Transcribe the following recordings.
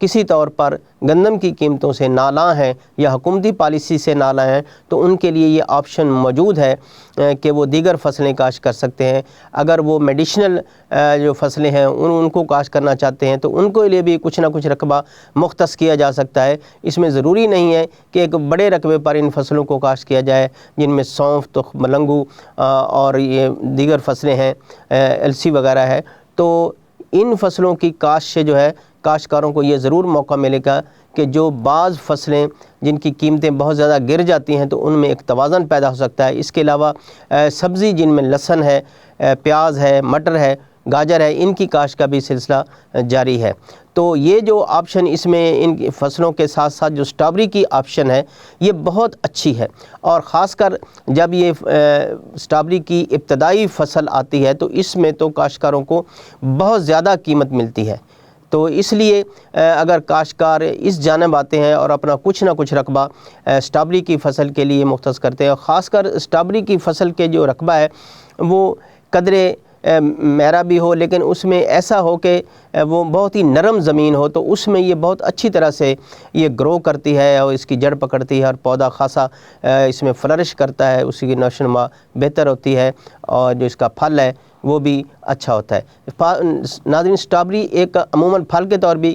کسی طور پر گندم کی قیمتوں سے نالاں ہیں یا حکومتی پالیسی سے نالاں ہیں تو ان کے لیے یہ آپشن موجود ہے کہ وہ دیگر فصلیں کاشت کر سکتے ہیں۔ اگر وہ میڈیشنل جو فصلیں ہیں ان کو کاشت کرنا چاہتے ہیں تو ان کے لیے بھی کچھ نہ کچھ رقبہ مختص کیا جا سکتا ہے۔ اس میں ضروری نہیں ہے کہ ایک بڑے رقبے پر ان فصلوں کو کاشت کیا جائے جن میں سونف، تخم ملنگو اور یہ دیگر فصلیں ہیں، السی وغیرہ ہے۔ تو ان فصلوں کی کاشت سے جو ہے کاشتکاروں کو یہ ضرور موقع ملے گا کہ جو بعض فصلیں جن کی قیمتیں بہت زیادہ گر جاتی ہیں تو ان میں ایک توازن پیدا ہو سکتا ہے۔ اس کے علاوہ سبزی جن میں لہسن ہے، پیاز ہے، مٹر ہے، گاجر ہے، ان کی کاشت کا بھی سلسلہ جاری ہے۔ تو یہ جو آپشن اس میں ان فصلوں کے ساتھ ساتھ جو اسٹرابری کی آپشن ہے یہ بہت اچھی ہے، اور خاص کر جب یہ اسٹرابری کی ابتدائی فصل آتی ہے تو اس میں تو کاشتکاروں کو بہت زیادہ قیمت ملتی ہے۔ تو اس لیے اگر کاشتکار اس جانب آتے ہیں اور اپنا کچھ نہ کچھ رقبہ اسٹرابری کی فصل کے لیے مختص کرتے ہیں، اور خاص کر اسٹرابری کی فصل کے جو رقبہ ہے وہ قدرے میرا بھی ہو، لیکن اس میں ایسا ہو کہ وہ بہت ہی نرم زمین ہو، تو اس میں یہ بہت اچھی طرح سے یہ گرو کرتی ہے اور اس کی جڑ پکڑتی ہے اور پودا خاصا اس میں فلرش کرتا ہے، اس کی نشو و نما بہتر ہوتی ہے اور جو اس کا پھل ہے وہ بھی اچھا ہوتا ہے۔ ناظرین، اسٹرابری ایک عموماً پھل کے طور بھی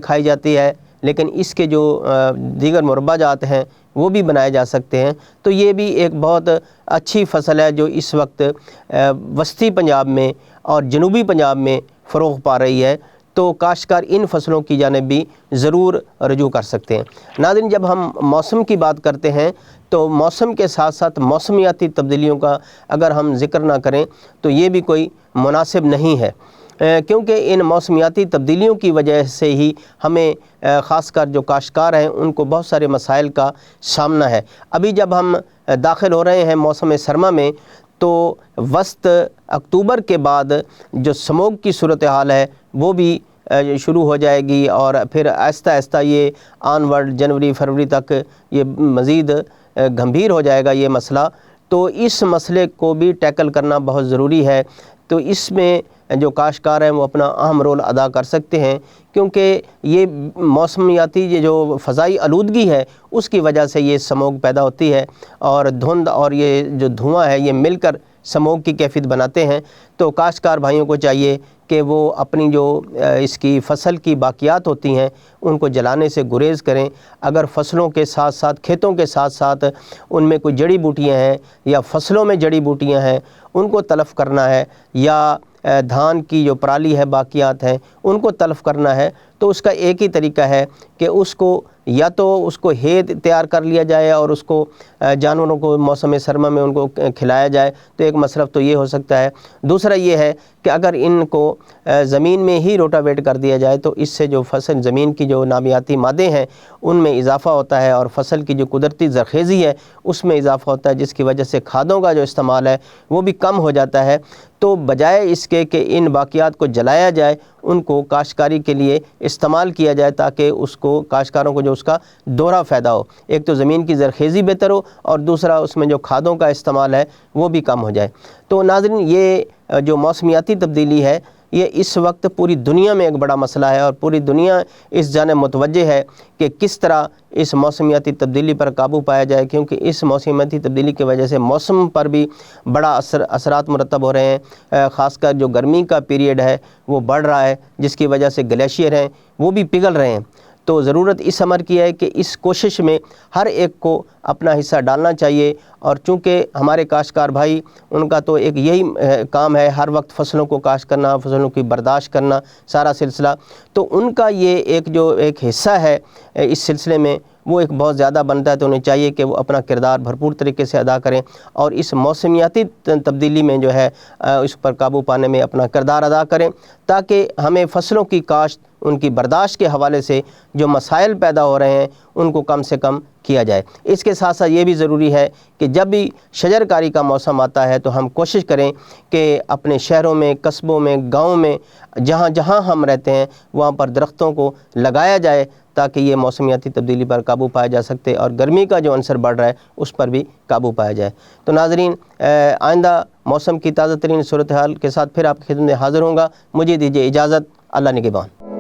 کھائی جاتی ہے، لیکن اس کے جو دیگر مربع جات ہیں وہ بھی بنائے جا سکتے ہیں۔ تو یہ بھی ایک بہت اچھی فصل ہے جو اس وقت وسطی پنجاب میں اور جنوبی پنجاب میں فروغ پا رہی ہے، تو کاشتکار ان فصلوں کی جانب بھی ضرور رجوع کر سکتے ہیں۔ ناظرین، جب ہم موسم کی بات کرتے ہیں تو موسم کے ساتھ ساتھ موسمیاتی تبدیلیوں کا اگر ہم ذکر نہ کریں تو یہ بھی کوئی مناسب نہیں ہے، کیونکہ ان موسمیاتی تبدیلیوں کی وجہ سے ہی ہمیں خاص کر جو کاشتکار ہیں ان کو بہت سارے مسائل کا سامنا ہے۔ ابھی جب ہم داخل ہو رہے ہیں موسم سرما میں تو وسط اکتوبر کے بعد جو سموگ کی صورتحال ہے وہ بھی شروع ہو جائے گی، اور پھر آہستہ آہستہ یہ آن ورڈ جنوری فروری تک یہ مزید گمبھیر ہو جائے گا یہ مسئلہ۔ تو اس مسئلے کو بھی ٹیکل کرنا بہت ضروری ہے۔ تو اس میں جو کاشتکار ہیں وہ اپنا اہم رول ادا کر سکتے ہیں، کیونکہ یہ موسمیاتی یہ جو فضائی آلودگی ہے اس کی وجہ سے یہ سموگ پیدا ہوتی ہے، اور دھند اور یہ جو دھواں ہے یہ مل کر سموگ کی کیفیت بناتے ہیں۔ تو کاشتکار بھائیوں کو چاہیے کہ وہ اپنی جو اس کی فصل کی باقیات ہوتی ہیں ان کو جلانے سے گریز کریں۔ اگر فصلوں کے ساتھ ساتھ کھیتوں کے ساتھ ساتھ ان میں کوئی جڑی بوٹیاں ہیں یا فصلوں میں جڑی بوٹیاں ہیں ان کو تلف کرنا ہے، یا دھان کی جو پرالی ہے باقیات ہیں ان کو تلف کرنا ہے، تو اس کا ایک ہی طریقہ ہے کہ اس کو یا تو اس کو ہید تیار کر لیا جائے اور اس کو جانوروں کو موسم سرما میں ان کو کھلایا جائے، تو ایک مصرف تو یہ ہو سکتا ہے۔ دوسرا یہ ہے کہ اگر ان کو زمین میں ہی روٹاویٹ کر دیا جائے تو اس سے جو فصل زمین کی جو نامیاتی مادے ہیں ان میں اضافہ ہوتا ہے، اور فصل کی جو قدرتی زرخیزی ہے اس میں اضافہ ہوتا ہے، جس کی وجہ سے کھادوں کا جو استعمال ہے وہ بھی کم ہو جاتا ہے۔ تو بجائے اس کے کہ ان باقیات کو جلایا جائے ان کو کاشتکاری کے لیے استعمال کیا جائے، تاکہ اس کو کاشتکاروں کو جو اس کا دوہرا فائدہ ہو، ایک تو زمین کی زرخیزی بہتر ہو اور دوسرا اس میں جو کھادوں کا استعمال ہے وہ بھی کم ہو جائے۔ تو ناظرین، یہ جو موسمیاتی تبدیلی ہے یہ اس وقت پوری دنیا میں ایک بڑا مسئلہ ہے، اور پوری دنیا اس جانب متوجہ ہے کہ کس طرح اس موسمیاتی تبدیلی پر قابو پایا جائے، کیونکہ اس موسمیاتی تبدیلی کی وجہ سے موسم پر بھی بڑا اثرات مرتب ہو رہے ہیں۔ خاص کر جو گرمی کا پیریڈ ہے وہ بڑھ رہا ہے، جس کی وجہ سے گلیشیئر ہیں وہ بھی پگھل رہے ہیں۔ تو ضرورت اس امر کی ہے کہ اس کوشش میں ہر ایک کو اپنا حصہ ڈالنا چاہیے، اور چونکہ ہمارے کاشتکار بھائی ان کا تو ایک یہی کام ہے ہر وقت فصلوں کو کاشت کرنا، فصلوں کی برداشت کرنا سارا سلسلہ، تو ان کا یہ ایک حصہ ہے اس سلسلے میں وہ ایک بہت زیادہ بنتا ہے۔ تو انہیں چاہیے کہ وہ اپنا کردار بھرپور طریقے سے ادا کریں اور اس موسمیاتی تبدیلی میں جو ہے اس پر قابو پانے میں اپنا کردار ادا کریں، تاکہ ہمیں فصلوں کی کاشت، ان کی برداشت کے حوالے سے جو مسائل پیدا ہو رہے ہیں ان کو کم سے کم کیا جائے۔ اس کے ساتھ ساتھ یہ بھی ضروری ہے کہ جب بھی شجر کاری کا موسم آتا ہے تو ہم کوشش کریں کہ اپنے شہروں میں، قصبوں میں، گاؤں میں، جہاں جہاں ہم رہتے ہیں وہاں پر درختوں کو لگایا جائے، تاکہ یہ موسمیاتی تبدیلی پر قابو پایا جا سکتے اور گرمی کا جو عنصر بڑھ رہا ہے اس پر بھی قابو پایا جائے۔ تو ناظرین، آئندہ موسم کی تازہ ترین صورتحال کے ساتھ پھر آپ کی خدمت میں حاضر ہوں گا۔ مجھے دیجیے اجازت، اللہ نگہبان۔